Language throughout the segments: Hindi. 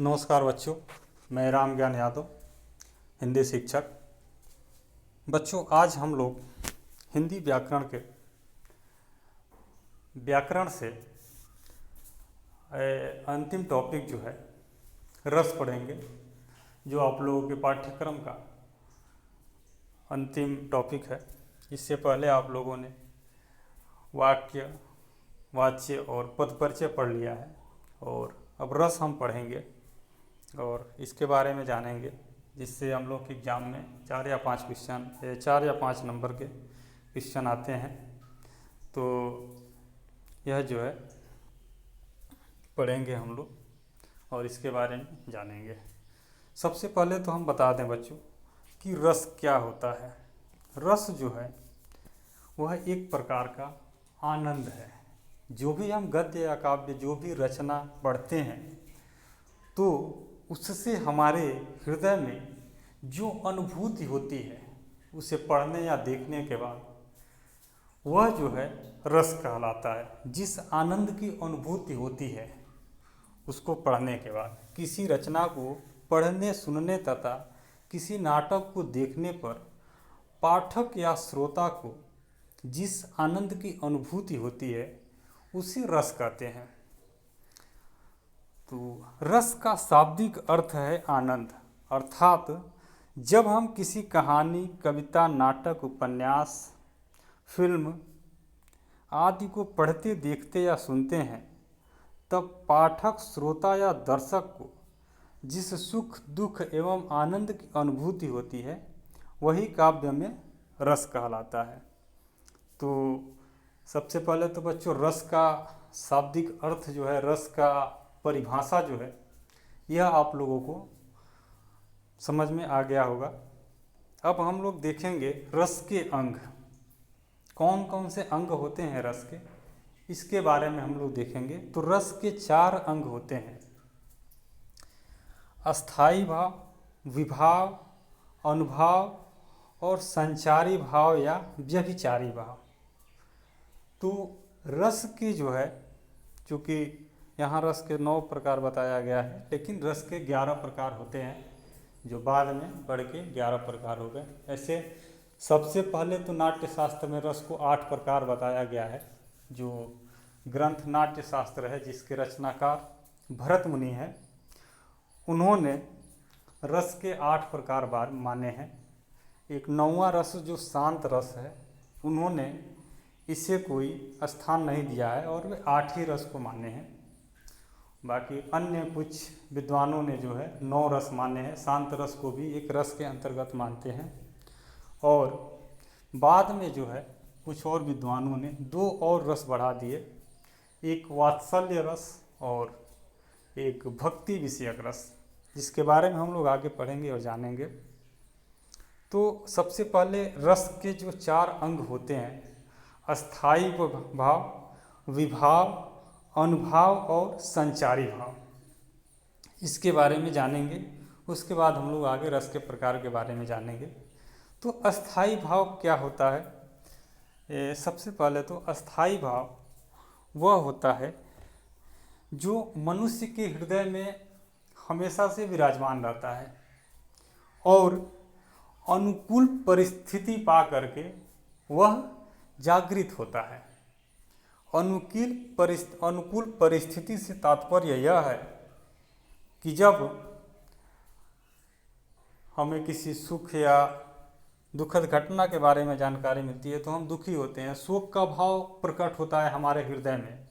नमस्कार बच्चों, मैं राम ज्ञान यादव, हिंदी शिक्षक। बच्चों, आज हम लोग हिंदी व्याकरण से अंतिम टॉपिक जो है रस पढ़ेंगे, जो आप लोगों के पाठ्यक्रम का अंतिम टॉपिक है। इससे पहले आप लोगों ने वाक्य, वाच्य और पद परिचय पढ़ लिया है और अब रस हम पढ़ेंगे और इसके बारे में जानेंगे, जिससे हम लोग के एग्ज़ाम में 4 या 5 नंबर के क्वेश्चन आते हैं। तो यह जो है पढ़ेंगे हम लोग और इसके बारे में जानेंगे। सबसे पहले तो हम बता दें बच्चों कि रस क्या होता है। रस जो है वह एक प्रकार का आनंद है। जो भी हम गद्य या काव्य, जो भी रचना पढ़ते हैं, तो उससे हमारे हृदय में जो अनुभूति होती है, उसे पढ़ने या देखने के बाद वह जो है रस कहलाता है। जिस आनंद की अनुभूति होती है उसको पढ़ने के बाद, किसी रचना को पढ़ने, सुनने तथा किसी नाटक को देखने पर पाठक या श्रोता को जिस आनंद की अनुभूति होती है उसे रस कहते हैं। तो रस का शाब्दिक अर्थ है आनंद, अर्थात जब हम किसी कहानी, कविता, नाटक, उपन्यास, फिल्म आदि को पढ़ते, देखते या सुनते हैं, तब पाठक, श्रोता या दर्शक को जिस सुख, दुख एवं आनंद की अनुभूति होती है वही काव्य में रस कहलाता है। तो सबसे पहले तो बच्चों रस का शाब्दिक अर्थ जो है, रस का परिभाषा जो है, यह आप लोगों को समझ में आ गया होगा। अब हम लोग देखेंगे रस के अंग, कौन कौन से अंग होते हैं रस के, इसके बारे में हम लोग देखेंगे। तो रस के 4 अंग होते हैं: अस्थाई भाव, विभाव, अनुभाव और संचारी भाव या व्यभिचारी भाव। तो रस की जो है, चूँकि यहाँ रस के 9 प्रकार बताया गया है, लेकिन रस के 11 प्रकार होते हैं, जो बाद में बढ़ के 11 प्रकार हो गए। ऐसे सबसे पहले तो नाट्य शास्त्र में रस को 8 प्रकार बताया गया है। जो ग्रंथ नाट्य शास्त्र है, जिसके रचनाकार भरत मुनि हैं, उन्होंने रस के 8 प्रकार माने हैं। एक 9वां रस जो शांत रस है, उन्होंने इसे कोई स्थान नहीं दिया है और वे 8 ही रस को माने हैं। बाकी अन्य कुछ विद्वानों ने जो है 9 रस माने हैं। शांत रस को भी एक रस के अंतर्गत मानते हैं। और बाद में जो है कुछ और विद्वानों ने 2 और रस बढ़ा दिए, एक वात्सल्य रस और एक भक्ति विषयक रस, जिसके बारे में हम लोग आगे पढ़ेंगे और जानेंगे। तो सबसे पहले रस के जो 4 अंग होते हैं, अस्थाई भाव, विभाव, अनुभाव और संचारी भाव, इसके बारे में जानेंगे। उसके बाद हम लोग आगे रस के प्रकार के बारे में जानेंगे। तो अस्थाई भाव क्या होता है? सबसे पहले तो अस्थाई भाव वह होता है जो मनुष्य के हृदय में हमेशा से विराजमान रहता है और अनुकूल परिस्थिति पा करके वह जागृत होता है। अनुकूल परिस्थिति से तात्पर्य यह है कि जब हमें किसी सुख या दुखद घटना के बारे में जानकारी मिलती है तो हम दुखी होते हैं, शोक का भाव प्रकट होता है हमारे हृदय में।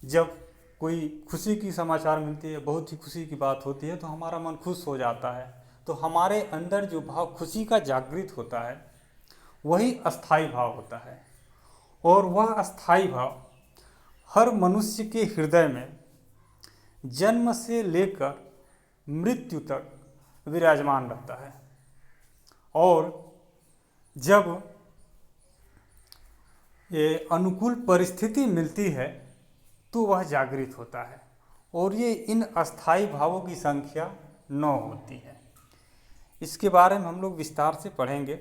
जब कोई खुशी की समाचार मिलती है, बहुत ही खुशी की बात होती है, तो हमारा मन खुश हो जाता है। तो हमारे अंदर जो भाव खुशी का जागृत होता है वही अस्थाई भाव होता है। और वह अस्थाई भाव हर मनुष्य के हृदय में जन्म से लेकर मृत्यु तक विराजमान रहता है। और जब ये अनुकूल परिस्थिति मिलती है तो वह जागृत होता है। और ये इन अस्थाई भावों की संख्या 9 होती है। इसके बारे में हम लोग विस्तार से पढ़ेंगे।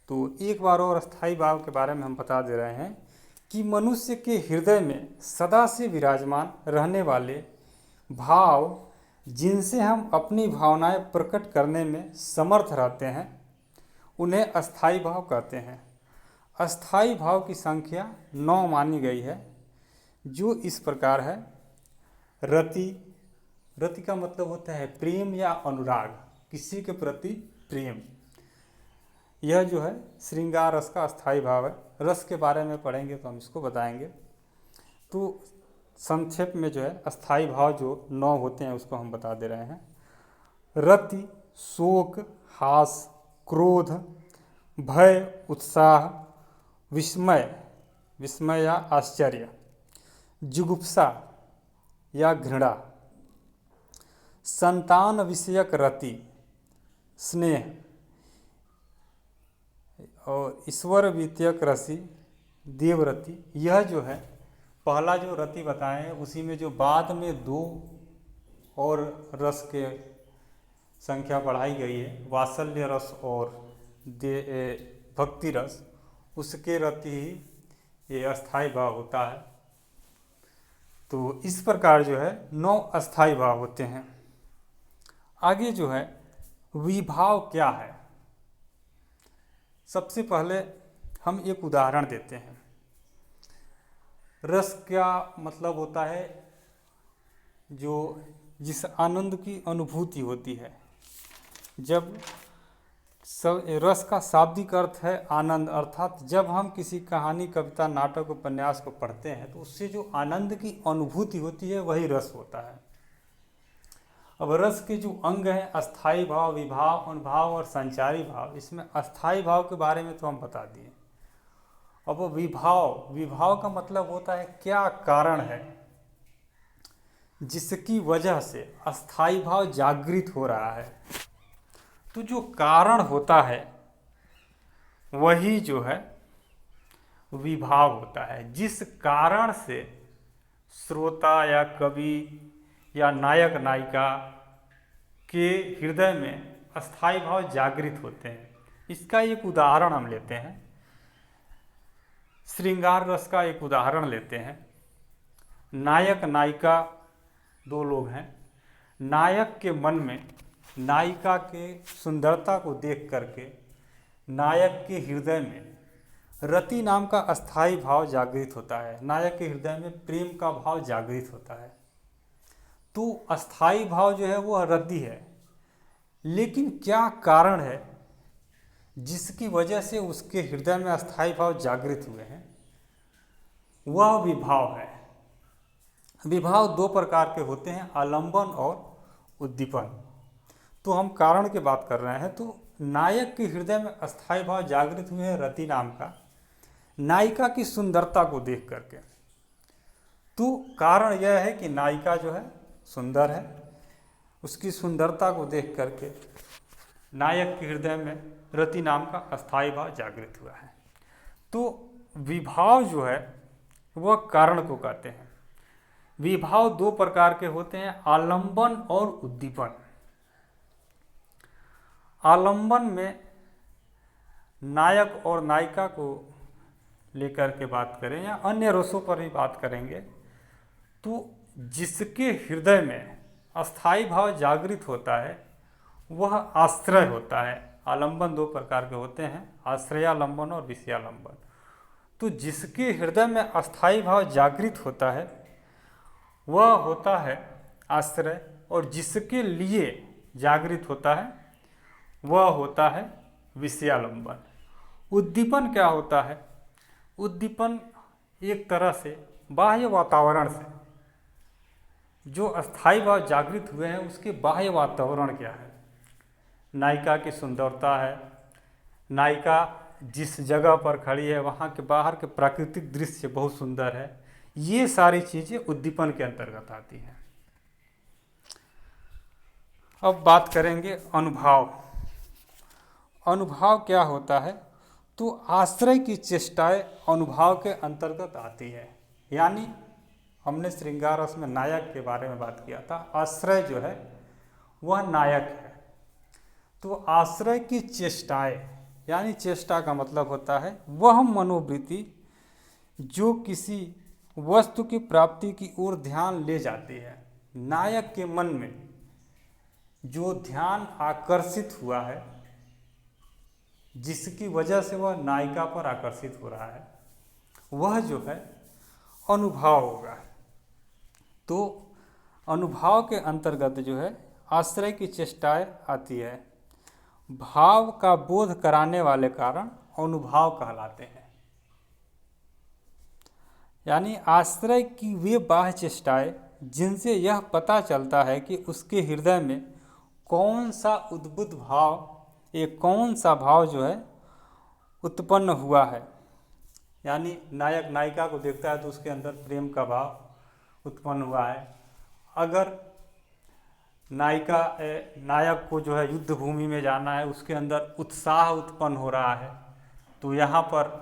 तो एक बार और अस्थाई भाव के बारे में हम बता दे रहे हैं कि मनुष्य के हृदय में सदा से विराजमान रहने वाले भाव जिनसे हम अपनी भावनाएं प्रकट करने में समर्थ रहते हैं उन्हें अस्थाई भाव कहते हैं। अस्थाई भाव की संख्या 9 मानी गई है, जो इस प्रकार है। रति, रति का मतलब होता है प्रेम या अनुराग, किसी के प्रति प्रेम। यह जो है श्रृंगार रस का अस्थाई भाव है। रस के बारे में पढ़ेंगे तो हम इसको बताएंगे। तो संक्षेप में जो है अस्थाई भाव जो 9 होते हैं उसको हम बता दे रहे हैं। रति शोक, हास, क्रोध, भय, उत्साह, विस्मय, विस्मय या आश्चर्य, जुगुप्सा या घृणा, संतान विषयक रति, स्नेह, और ईश्वर विषयक रति, देवरति। यह जो है पहला जो रति बताए हैं उसी में जो बाद में 2 और रस के संख्या बढ़ाई गई है, वात्सल्य रस और भक्ति रस, उसके रति ही ये अस्थाई भाव होता है। तो इस प्रकार जो है 9 अस्थाई भाव होते हैं। आगे जो है विभाव क्या है, सबसे पहले हम एक उदाहरण देते हैं। रस क्या मतलब होता है, जो जिस आनंद की अनुभूति होती है। जब सब रस का शाब्दिक अर्थ है आनंद, अर्थात जब हम किसी कहानी, कविता, नाटक, उपन्यास को पढ़ते हैं तो उससे जो आनंद की अनुभूति होती है वही रस होता है। अब रस के जो अंग हैं अस्थाई भाव, विभाव, अनुभाव और संचारी भाव, इसमें अस्थाई भाव के बारे में तो हम बता दिए। अब विभाव, विभाव का मतलब होता है क्या कारण है जिसकी वजह से अस्थाई भाव जागृत हो रहा है। तो जो कारण होता है वही जो है विभाव होता है। जिस कारण से श्रोता या कवि या नायक नायिका के हृदय में अस्थाई भाव जागृत होते हैं। इसका एक उदाहरण हम लेते हैं, श्रृंगार रस का एक उदाहरण लेते हैं। नायक नायिका 2 लोग हैं। नायक के मन में नायिका के सुंदरता को देख करके नायक के हृदय में रति नाम का अस्थाई भाव जागृत होता है। नायक के हृदय में प्रेम का भाव जागृत होता है। तो अस्थाई भाव जो है वह रति है, लेकिन क्या कारण है जिसकी वजह से उसके हृदय में अस्थाई भाव जागृत हुए हैं, वह विभाव है। विभाव 2 प्रकार के होते हैं, आलंबन और उद्दीपन। तो हम कारण की बात कर रहे हैं। तो नायक के हृदय में अस्थाई भाव जागृत हुए हैं रति नाम का, नायिका की सुंदरता को देख करके। तो कारण यह है कि नायिका जो है सुंदर है, उसकी सुंदरता को देख करके नायक के हृदय में रति नाम का अस्थाई भाव जागृत हुआ है। तो विभाव जो है वह कारण को कहते हैं। विभाव 2 प्रकार के होते हैं, आलंबन और उद्दीपन। आलंबन में नायक और नायिका को लेकर के बात करें या अन्य रसों पर भी बात करेंगे, तो जिसके हृदय में अस्थाई भाव जागृत होता है वह आश्रय होता है। आलंबन 2 प्रकार के होते हैं, आश्रयालंबन और विषयालंबन। तो जिसके हृदय में अस्थाई भाव जागृत होता है वह होता है आश्रय, और जिसके लिए जागृत होता है वह होता है विषयालंबन। उद्दीपन क्या होता है? उद्दीपन एक तरह से बाह्य वातावरण से, जो अस्थाई भाव जागृत हुए हैं उसके बाह्य वातावरण क्या है। नायिका की सुंदरता है, नायिका जिस जगह पर खड़ी है वहाँ के बाहर के प्राकृतिक दृश्य बहुत सुंदर है, ये सारी चीज़ें उद्दीपन के अंतर्गत आती हैं। अब बात करेंगे अनुभाव। अनुभाव क्या होता है? तो आश्रय की चेष्टाएं अनुभाव के अंतर्गत आती है। यानी हमने श्रृंगार रस में नायक के बारे में बात किया था, आश्रय जो है वह नायक है। तो आश्रय की चेष्टाएं, यानी चेष्टा का मतलब होता है वह मनोवृत्ति जो किसी वस्तु की प्राप्ति की ओर ध्यान ले जाती है। नायक के मन में जो ध्यान आकर्षित हुआ है, जिसकी वजह से वह नायिका पर आकर्षित हो रहा है, वह जो है अनुभाव होगा। तो अनुभाव के अंतर्गत जो है आश्रय की चेष्टाएं आती है। भाव का बोध कराने वाले कारण अनुभाव कहलाते हैं। यानी आश्रय की वे बाह्य चेष्टाएं जिनसे यह पता चलता है कि उसके हृदय में कौन सा उद्बुद्ध भाव, एक कौन सा भाव जो है उत्पन्न हुआ है। यानी नायक नायिका को देखता है तो उसके अंदर प्रेम का भाव उत्पन्न हुआ है। अगर नायक को जो है युद्ध भूमि में जाना है, उसके अंदर उत्साह उत्पन्न हो रहा है, तो यहाँ पर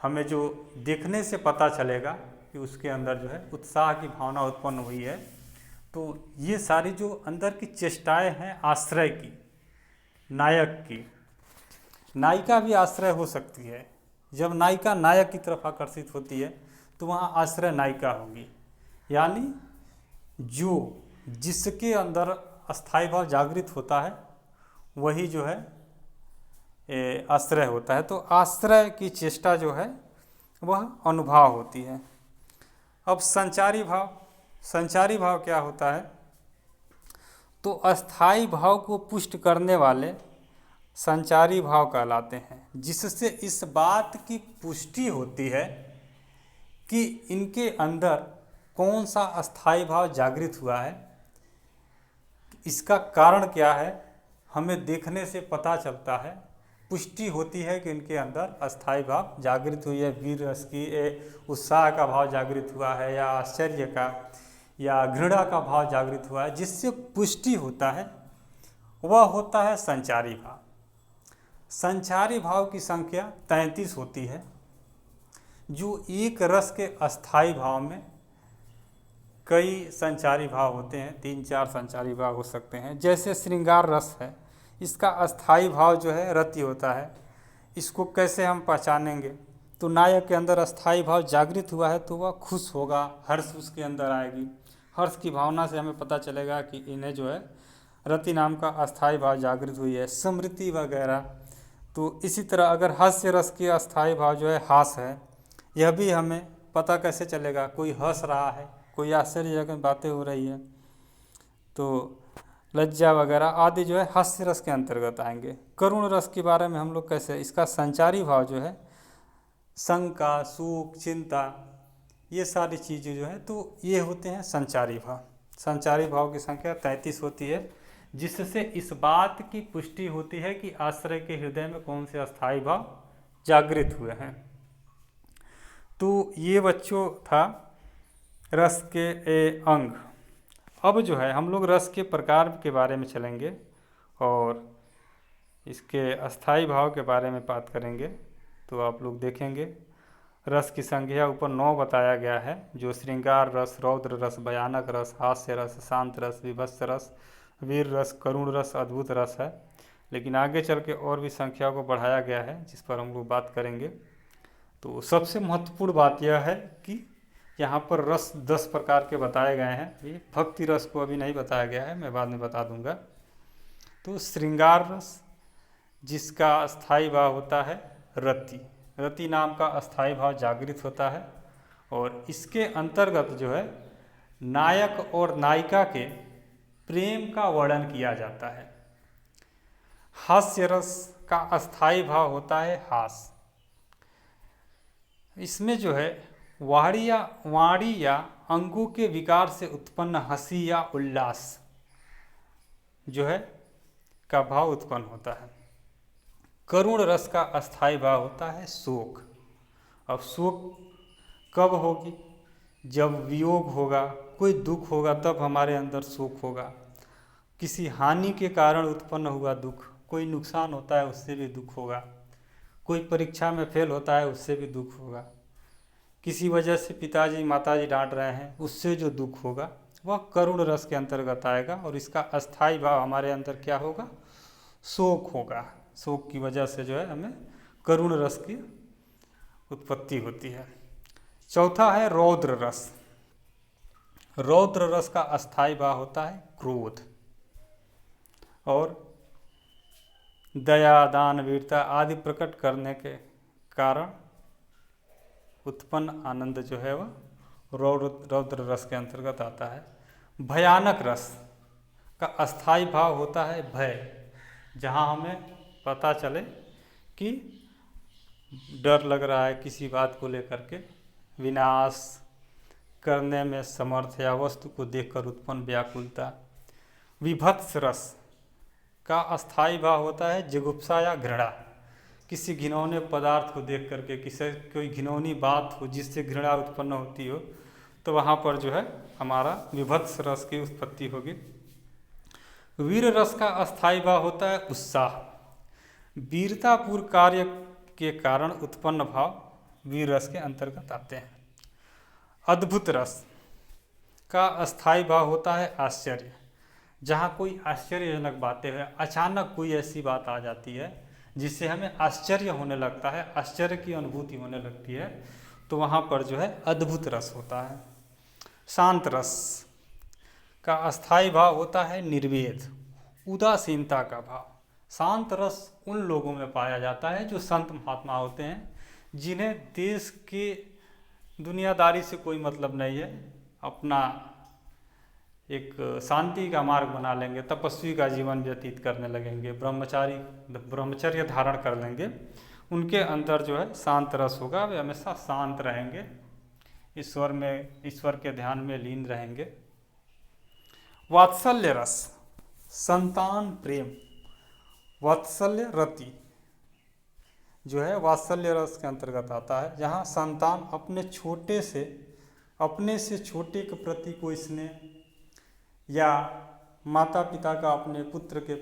हमें जो देखने से पता चलेगा कि उसके अंदर जो है उत्साह की भावना उत्पन्न हुई है। तो ये सारी जो अंदर की चेष्टाएं हैं आश्रय की, नायक की, नायिका भी आश्रय हो सकती है। जब नायिका नायक की तरफ आकर्षित होती है तो वहाँ आश्रय नायिका होगी। यानी जो जिसके अंदर अस्थाई भाव जागृत होता है वही जो है आश्रय होता है। तो आश्रय की चेष्टा जो है वह अनुभाव होती है। अब संचारी भाव, संचारी भाव क्या होता है? तो अस्थाई भाव को पुष्ट करने वाले संचारी भाव कहलाते हैं, जिससे इस बात की पुष्टि होती है कि इनके अंदर कौन सा अस्थाई भाव जागृत हुआ है, इसका कारण क्या है, हमें देखने से पता चलता है, पुष्टि होती है कि इनके अंदर अस्थाई भाव जागृत हुई है। वीर रस की उत्साह का भाव जागृत हुआ है, या आश्चर्य का या घृणा का भाव जागृत हुआ है, जिससे पुष्टि होता है, वह होता है संचारी भाव। संचारी भाव की संख्या 33 होती है, जो एक रस के अस्थाई भाव में कई संचारी भाव होते हैं, 3-4 संचारी भाव हो सकते हैं। जैसे श्रृंगार रस है, इसका अस्थाई भाव जो है रति होता है। इसको कैसे हम पहचानेंगे? तो नायक के अंदर अस्थाई भाव जागृत हुआ है तो वह खुश होगा, हर्ष उसके अंदर आएगी। हर्ष की भावना से हमें पता चलेगा कि इन्हें जो है रति नाम का अस्थाई भाव जागृत हुई है। स्मृति वगैरह। तो इसी तरह अगर हास्य रस की अस्थाई भाव जो है हास है, यह भी हमें पता कैसे चलेगा? कोई हंस रहा है, कोई आश्चर्यजनक बातें हो रही है, तो लज्जा वगैरह आदि जो है हास्य रस के अंतर्गत आएंगे। करुण रस के बारे में हम लोग कैसे, इसका संचारी भाव जो है शंका, शोक, चिंता, ये सारी चीज़ें जो है तो ये होते हैं संचारी भाव। संचारी भाव की संख्या 33 होती है, जिससे इस बात की पुष्टि होती है कि आश्रय के हृदय में कौन से अस्थाई भाव जागृत हुए हैं। तो ये बच्चों था रस के अंग। अब जो है हम लोग रस के प्रकार के बारे में चलेंगे और इसके अस्थाई भाव के बारे में बात करेंगे। तो आप लोग देखेंगे रस की संख्या ऊपर 9 बताया गया है, जो श्रृंगार रस, रौद्र रस, भयानक रस, हास्य रस, शांत रस, विभत्स रस, वीर रस, करुण रस, अद्भुत रस है। लेकिन आगे चल के और भी संख्या को बढ़ाया गया है, जिस पर हम लोग बात करेंगे। तो सबसे महत्वपूर्ण बात यह है कि यहाँ पर रस 10 प्रकार के बताए गए हैं। ये भक्ति रस को अभी नहीं बताया गया है, मैं बाद में बता दूंगा। तो श्रृंगार रस, जिसका अस्थाई भाव होता है रति, रति नाम का अस्थाई भाव जागृत होता है, और इसके अंतर्गत जो है नायक और नायिका के प्रेम का वर्णन किया जाता है। हास्य रस का अस्थाई भाव होता है हास। इसमें जो है वाणी या अंगों के विकार से उत्पन्न हंसी या उल्लास जो है का भाव उत्पन्न होता है। करुण रस का अस्थाई भाव होता है शोक। अब शोक कब होगी? जब वियोग होगा, कोई दुख होगा, तब हमारे अंदर शोक होगा। किसी हानि के कारण उत्पन्न हुआ दुख, कोई नुकसान होता है उससे भी दुख होगा, कोई परीक्षा में फेल होता है उससे भी दुख होगा, किसी वजह से पिताजी माताजी डांट रहे हैं उससे जो दुख होगा वह करुण रस के अंतर्गत आएगा। और इसका अस्थाई भाव हमारे अंदर क्या होगा? शोक होगा। शोक की वजह से जो है हमें करुण रस की उत्पत्ति होती है। चौथा है रौद्र रस। रौद्र रस का अस्थाई भाव होता है क्रोध। और दया, दान, वीरता आदि प्रकट करने के कारण उत्पन्न आनंद जो है वह रौद्र रस के अंतर्गत आता है। भयानक रस का अस्थाई भाव होता है भय, जहाँ हमें पता चले कि डर लग रहा है किसी बात को लेकर के, विनाश करने में समर्थ या वस्तु को देखकर उत्पन्न व्याकुलता। विभत्स रस का अस्थाई भाव होता है जुगुप्सा या घृणा, किसी घिनौने पदार्थ को देख करके, किसी कोई घिनौनी बात हो जिससे घृणा उत्पन्न होती हो, तो वहाँ पर जो है हमारा विभत्स रस की उत्पत्ति होगी। वीर रस का अस्थाई भाव होता है उत्साह, वीरतापूर्ण कार्य के कारण उत्पन्न भाव वीर रस के अंतर्गत आते हैं। अद्भुत रस का अस्थाई भाव होता है आश्चर्य, जहाँ कोई आश्चर्यजनक बातें हैं, अचानक कोई ऐसी बात आ जाती है जिससे हमें आश्चर्य होने लगता है, आश्चर्य की अनुभूति होने लगती है, तो वहाँ पर जो है अद्भुत रस होता है। शांत रस का अस्थाई भाव होता है निर्वेद, उदासीनता का भाव। शांत रस उन लोगों में पाया जाता है जो संत महात्मा होते हैं, जिन्हें देश के दुनियादारी से कोई मतलब नहीं है, अपना एक शांति का मार्ग बना लेंगे, तपस्वी का जीवन व्यतीत करने लगेंगे, ब्रह्मचर्य धारण कर लेंगे, उनके अंदर जो है शांत रस होगा, वे हमेशा शांत रहेंगे, ईश्वर के ध्यान में लीन रहेंगे। वात्सल्य रस, संतान प्रेम, वात्सल्य रति जो है वात्सल्य रस के अंतर्गत आता है, जहाँ संतान अपने से छोटे के प्रति कोई स्नेह या माता पिता का अपने पुत्र के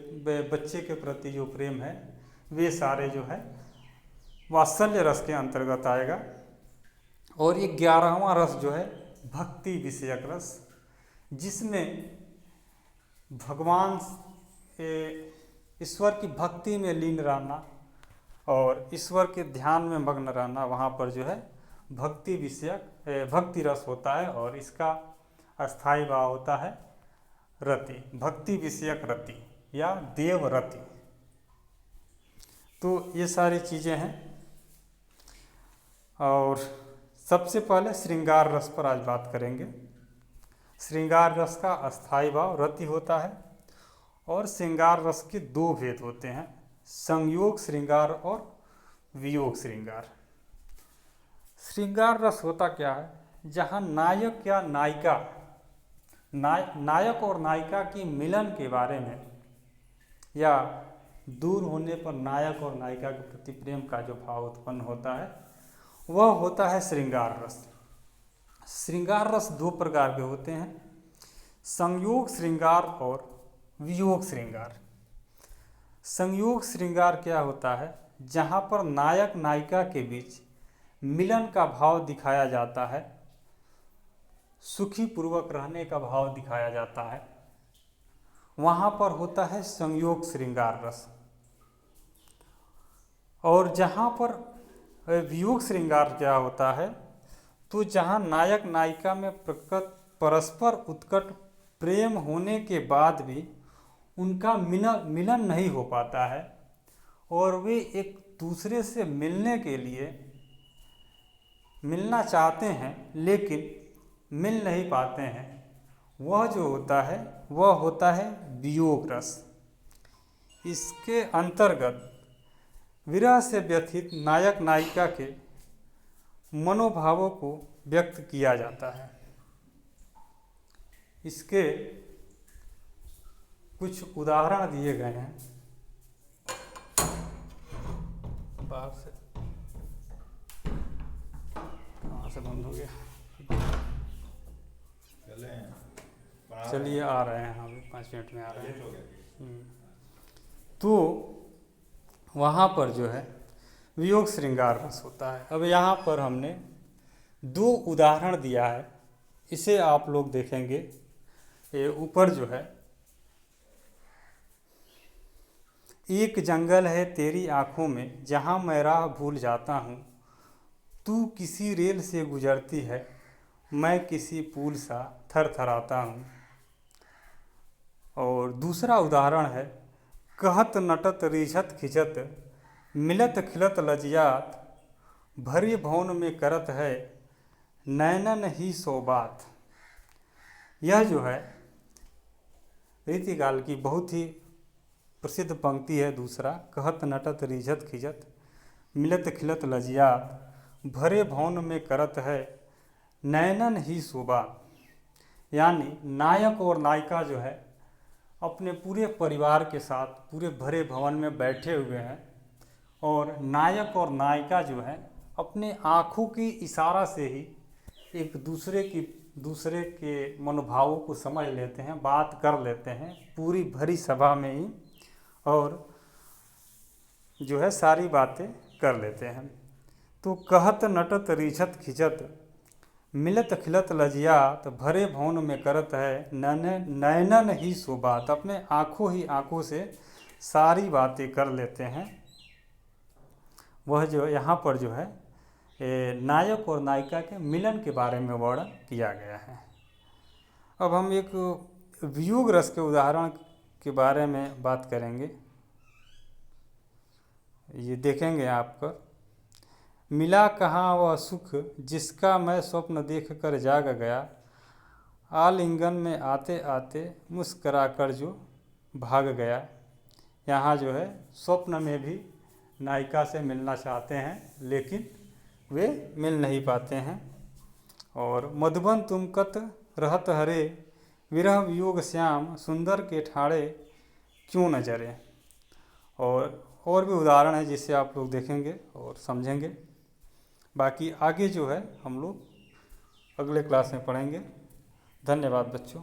बच्चे के प्रति जो प्रेम है, वे सारे जो है वात्सल्य रस के अंतर्गत आएगा। और ये 11वां रस जो है भक्ति विषयक रस, जिसमें भगवान ईश्वर की भक्ति में लीन रहना और ईश्वर के ध्यान में मग्न रहना, वहाँ पर जो है भक्ति विषयक भक्ति रस होता है, और इसका अस्थाई भाव होता है रति, भक्ति विषयक रति या देव रति। तो ये सारी चीज़ें हैं। और सबसे पहले श्रृंगार रस पर आज बात करेंगे। श्रृंगार रस का अस्थाई भाव रति होता है, और श्रृंगार रस के 2 भेद होते हैं, संयोग श्रृंगार और वियोग श्रृंगार। श्रृंगार रस होता क्या है, जहाँ नायक या नायिका नायक और नायिका की मिलन के बारे में या दूर होने पर नायक और नायिका के प्रति प्रेम का जो भाव उत्पन्न होता है, वह होता है श्रृंगार रस। श्रृंगार रस 2 प्रकार के होते हैं, संयोग श्रृंगार और वियोग श्रृंगार। संयोग श्रृंगार क्या होता है, जहाँ पर नायक नायिका के बीच मिलन का भाव दिखाया जाता है, सुखी पूर्वक रहने का भाव दिखाया जाता है, वहाँ पर होता है संयोग श्रृंगार रस। और जहाँ पर वियोग श्रृंगार क्या होता है, तो जहाँ नायक नायिका में परस्पर उत्कट प्रेम होने के बाद भी उनका मिलन नहीं हो पाता है, और वे एक दूसरे से मिलने के लिए मिलना चाहते हैं लेकिन मिल नहीं पाते हैं, वह जो होता है वह होता है वियोग रस। इसके अंतर्गत विरह से व्यथित नायक नायिका के मनोभावों को व्यक्त किया जाता है। इसके कुछ उदाहरण दिए गए हैं। बाहर से कहाँ से बंद हो गया, चलिए आ रहे हैं, हम 5 मिनट में आ रहे हैं। तो वहाँ पर जो है वियोग श्रृंगार रस होता है। अब यहाँ पर हमने 2 उदाहरण दिया है, इसे आप लोग देखेंगे। ये ऊपर जो है, एक जंगल है तेरी आँखों में जहाँ मैं राह भूल जाता हूँ, तू किसी रेल से गुजरती है मैं किसी पुल सा थरथराता हूँ। और दूसरा उदाहरण है, कहत नटत रिझत खिजत मिलत खिलत लजियात भरे भवन में करत है नैनन ही सो बात। यह जो है रीतिकाल की बहुत ही प्रसिद्ध पंक्ति है। दूसरा, कहत नटत रिझत खिजत मिलत खिलत लजियात भरे भवन में करत है नैनन ही सो बात। यानी नायक और नायिका जो है अपने पूरे परिवार के साथ पूरे भरे भवन में बैठे हुए हैं और नायक और नायिका जो है अपने आँखों की इशारा से ही एक दूसरे के मनोभावों को समझ लेते हैं, बात कर लेते हैं पूरी भरी सभा में ही, और जो है सारी बातें कर लेते हैं। तो कहत नटत रिझत खिजत मिलत खिलत लजियात भरे भवन में करत है नैनन ही सो बात। अपने आँखों से सारी बातें कर लेते हैं। वह जो यहाँ पर जो है नायक और नायिका के मिलन के बारे में वर्णन किया गया है। अब हम एक वियोग रस के उदाहरण के बारे में बात करेंगे। ये देखेंगे आपको। मिला कहाँ वह सुख जिसका मैं स्वप्न देख कर जाग गया, आलिंगन में आते आते मुस्करा कर जो भाग गया। यहाँ जो है स्वप्न में भी नायिका से मिलना चाहते हैं लेकिन वे मिल नहीं पाते हैं। और मधुबन तुम कत रहत हरे विरह वियोग श्याम सुंदर के ठाड़े क्यों न जरे। और भी उदाहरण है जिससे आप लोग देखेंगे और समझेंगे। बाकी आगे जो है हम लोग अगले क्लास में पढ़ेंगे। धन्यवाद बच्चों।